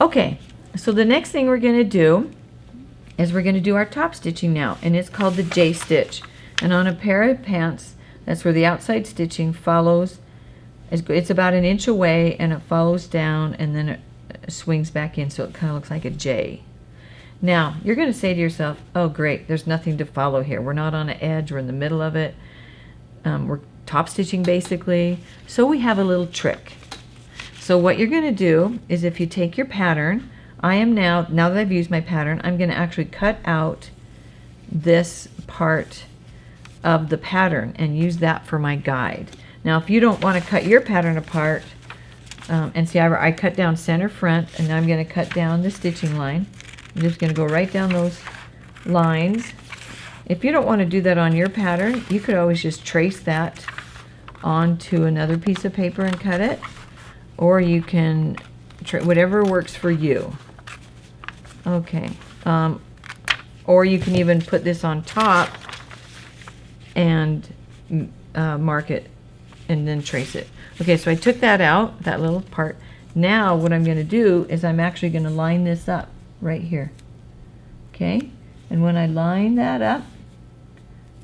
Okay, so the next thing we're going to do is we're going to do our top stitching now, and it's called the J stitch. And on a pair of pants, that's where the outside stitching follows. It's about 1 inch away, and it follows down, and then it swings back in, so it kind of looks like a J. Now, you're going to say to yourself, oh great, there's nothing to follow here. We're not on an edge, we're in the middle of it. We're top stitching basically. So we have a little trick. So what you're going to do is, if you take your pattern, I am now that I've used my pattern, I'm going to actually cut out this part of the pattern and use that for my guide. Now if you don't want to cut your pattern apart, and see, I cut down center front, and now I'm going to cut down the stitching line. I'm just going to go right down those lines. If you don't want to do that on your pattern, you could always just trace that onto another piece of paper and cut it, or you can whatever works for you. Okay, or you can even put this on top and mark it and then trace it. Okay, so I took that out, that little part. Now what I'm going to do is I'm actually going to line this up right here. Okay, and when I line that up,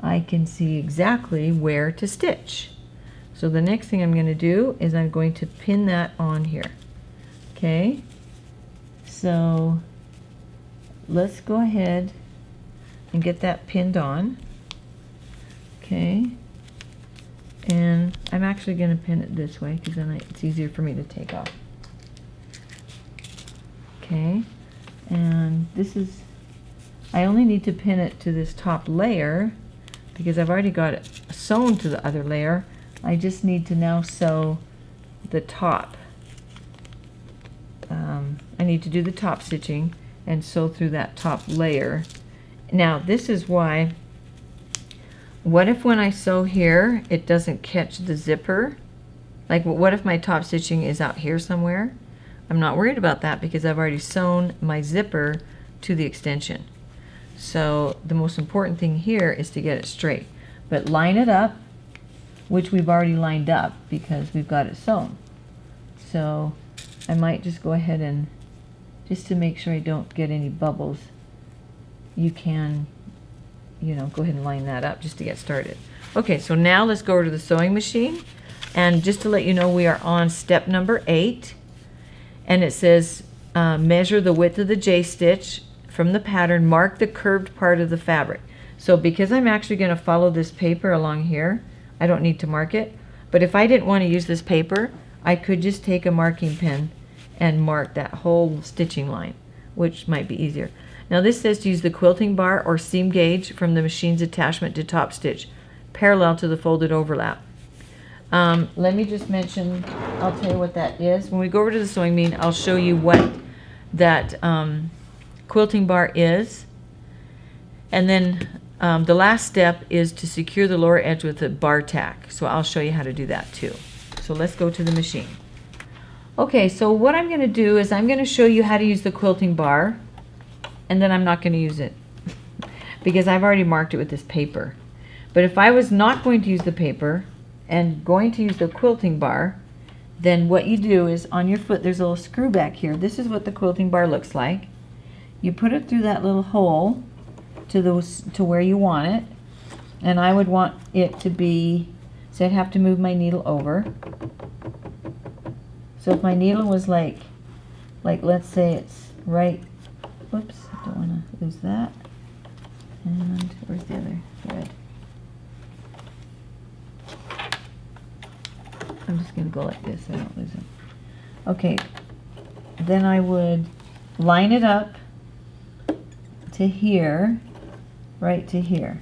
I can see exactly where to stitch. So the next thing I'm going to do is I'm going to pin that on here. Okay, so let's go ahead and get that pinned on. Okay, and I'm actually going to pin it this way because then it's easier for me to take off. Okay, and this is, I only need to pin it to this top layer because I've already got it sewn to the other layer. I just need to now sew the top. I need to do the top stitching and sew through that top layer. Now this is why, what if when I sew here it doesn't catch the zipper? Like what if my top stitching is out here somewhere? I'm not worried about that because I've already sewn my zipper to the extension. So the most important thing here is to get it straight. But line it up, which we've already lined up because we've got it sewn. So I might just go ahead and, just to make sure I don't get any bubbles, you can, you know, go ahead and line that up just to get started. Okay, so now let's go over to the sewing machine. And just to let you know, we are on step number 8. And it says, measure the width of the J-stitch from the pattern, mark the curved part of the fabric. So because I'm actually going to follow this paper along here, I don't need to mark it. But if I didn't want to use this paper, I could just take a marking pen and mark that whole stitching line, which might be easier. Now this says to use the quilting bar or seam gauge from the machine's attachment to top stitch, parallel to the folded overlap. Let me just mention, I'll tell you what that is. When we go over to the sewing machine, I'll show you what that quilting bar is. And then the last step is to secure the lower edge with a bar tack. So I'll show you how to do that too. So let's go to the machine. Okay, so what I'm going to do is I'm going to show you how to use the quilting bar, and then I'm not going to use it because I've already marked it with this paper. But if I was not going to use the paper and going to use the quilting bar, then what you do is on your foot there's a little screw back here. This is what the quilting bar looks like. You put it through that little hole to where you want it, and I would want it to be, so I'd have to move my needle over. So if my needle was like let's say it's right, whoops, I don't want to lose that. And where's the other thread? I'm just going to go like this so I don't lose it. Okay, then I would line it up to here, right to here.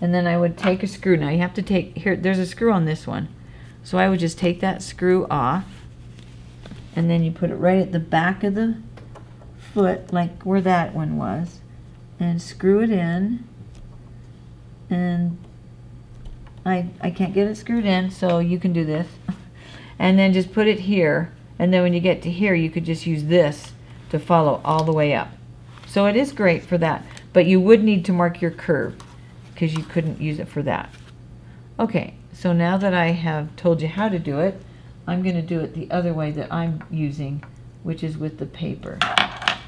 And then I would take a screw. Now you have to take, here, there's a screw on this one. So I would just take that screw off, and then you put it right at the back of the foot, like where that one was, and screw it in. And I can't get it screwed in, so you can do this. And then just put it here, and then when you get to here, you could just use this to follow all the way up. So it is great for that, but you would need to mark your curve because you couldn't use it for that. Okay, so now that I have told you how to do it, I'm going to do it the other way that I'm using which is with the paper.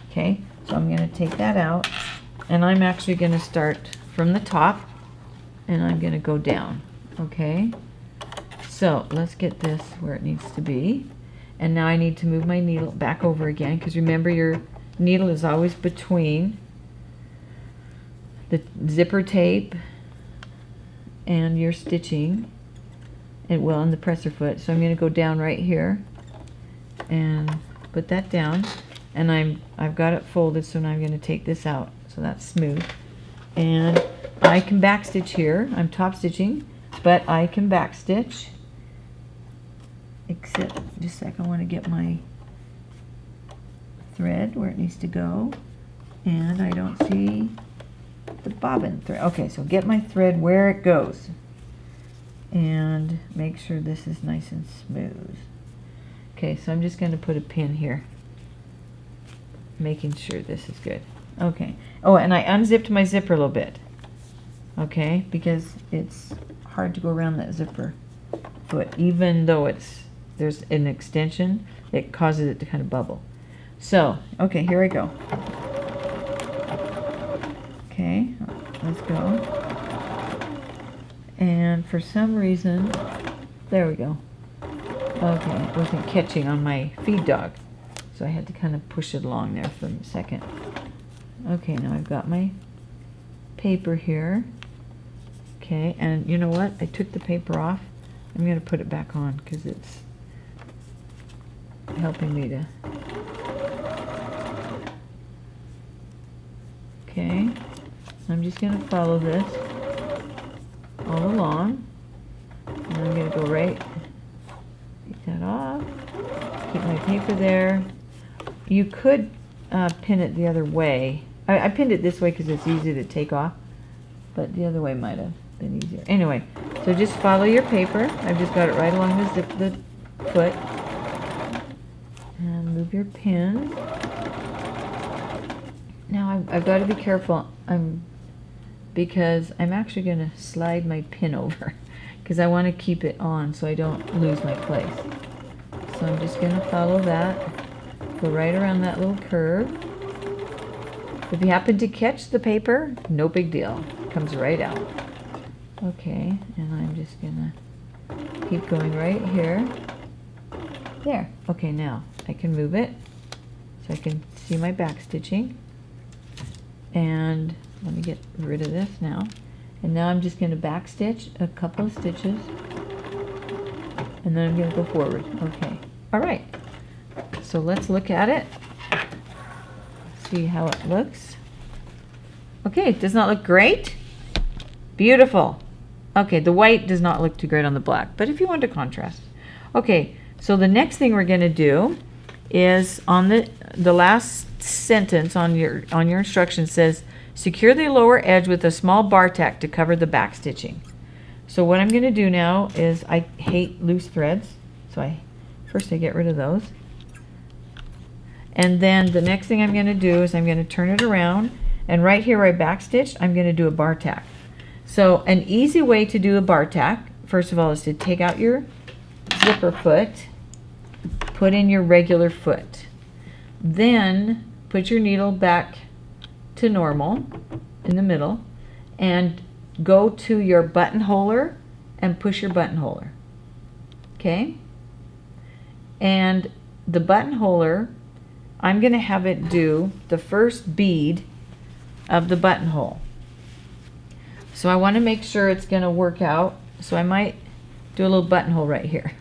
Okay, so I'm going to take that out, and I'm actually going to start from the top, and I'm going to go down. Okay, so let's get this where it needs to be. And now I need to move my needle back over again, because remember, your needle is always between the zipper tape and your stitching, and well, and the presser foot. So I'm going to go down right here and put that down, and I've got it folded, so now I'm going to take this out, so that's smooth. And I can back stitch here. I'm top stitching, but I can back stitch, except just a second, I want to get my thread where it needs to go, and I don't see the bobbin thread. Okay, so get my thread where it goes, and make sure this is nice and smooth. Okay, so I'm just going to put a pin here, making sure this is good. Okay. Oh, and I unzipped my zipper a little bit. Okay, because it's hard to go around that zipper foot, even though there's an extension, it causes it to kind of bubble. So, okay, here I go. Okay, let's go. And for some reason, there we go. Okay, it wasn't catching on my feed dog, so I had to kind of push it along there for a second. Okay, now I've got my paper here. Okay, and you know what? I took the paper off. I'm going to put it back on because it's helping me to... Okay, I'm just going to follow this all along. And I'm going to go right, take that off, keep my paper there. You could pin it the other way. I pinned it this way because it's easy to take off, but the other way might have been easier. Anyway, so just follow your paper. I've just got it right along the foot. And move your pin. Now I've got to be careful because I'm actually going to slide my pin over because I want to keep it on so I don't lose my place. So I'm just going to follow that, go right around that little curve. If you happen to catch the paper, no big deal. It comes right out. Okay, and I'm just going to keep going right here. There. Okay, now I can move it so I can see my back stitching. And let me get rid of this now. And now I'm just going to back stitch a couple of stitches. And then I'm going to go forward. Okay. All right. So let's look at it. See how it looks. Okay, it does not look great. Beautiful. Okay, the white does not look too great on the black, but if you want to contrast. Okay, so the next thing we're going to do is on the last sentence on your instruction says, secure the lower edge with a small bar tack to cover the back stitching. So what I'm going to do now is, I hate loose threads, so first I get rid of those. And then the next thing I'm going to do is I'm going to turn it around, and right here where I back stitched, I'm going to do a bar tack. So an easy way to do a bar tack, first of all, is to take out your zipper foot, put in your regular foot, then put your needle back to normal in the middle, and go to your buttonholer and push your buttonholer. Okay? And the buttonholer, I'm going to have it do the first bead of the buttonhole. So I want to make sure it's going to work out, so I might do a little buttonhole right here.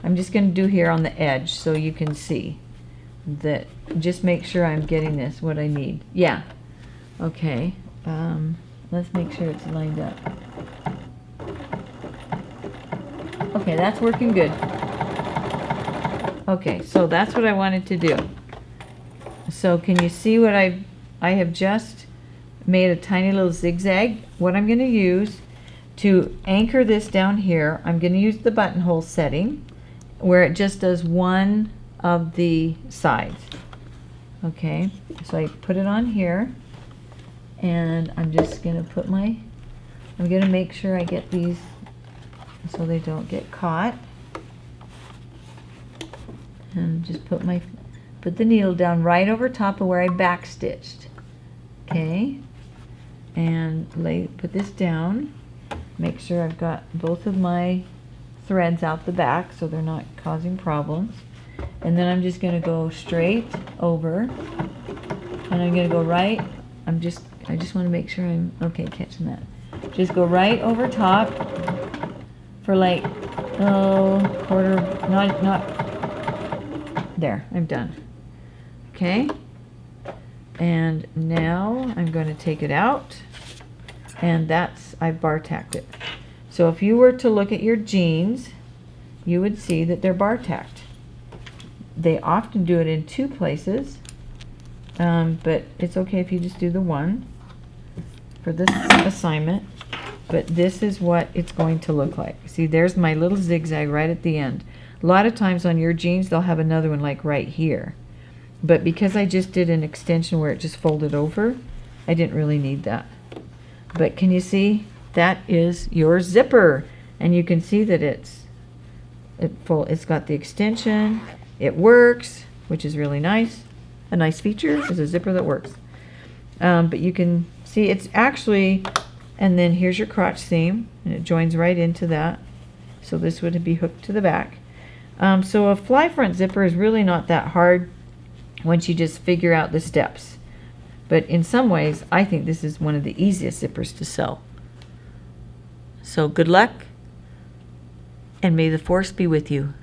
I'm just going to do here on the edge so you can see that. Just make sure I'm getting this, what I need. Yeah. Okay. Let's make sure it's lined up. Okay, that's working good. Okay, so that's what I wanted to do. So can you see what I have just made a tiny little zigzag? What I'm going to use to anchor this down here, I'm going to use the buttonhole setting where it just does one of the sides. Okay, so I put it on here, and I'm just going to put I'm going to make sure I get these so they don't get caught. And just put my put the needle down right over top of where I back stitched. Okay, and put this down. Make sure I've got both of my threads out the back so they're not causing problems. And then I'm just going to go straight over, and I'm going to go right. I just want to make sure I'm okay catching that. Just go right over top for like quarter, not there. I'm done. Okay, and now I'm going to take it out, and I've bar tacked it. So if you were to look at your jeans, you would see that they're bar tacked. They often do it in 2 places, but it's okay if you just do the one for this assignment. But this is what it's going to look like. See, there's my little zigzag right at the end. A lot of times on your jeans, they'll have another one like right here. But because I just did an extension where it just folded over, I didn't really need that. But can you see? That is your zipper. And you can see that it's got the extension. It works, which is really nice. A nice feature is a zipper that works. But you can see it's actually, and then here's your crotch seam, and it joins right into that. So this would be hooked to the back. So a fly front zipper is really not that hard once you just figure out the steps. But in some ways, I think this is one of the easiest zippers to sew. So good luck, and may the force be with you.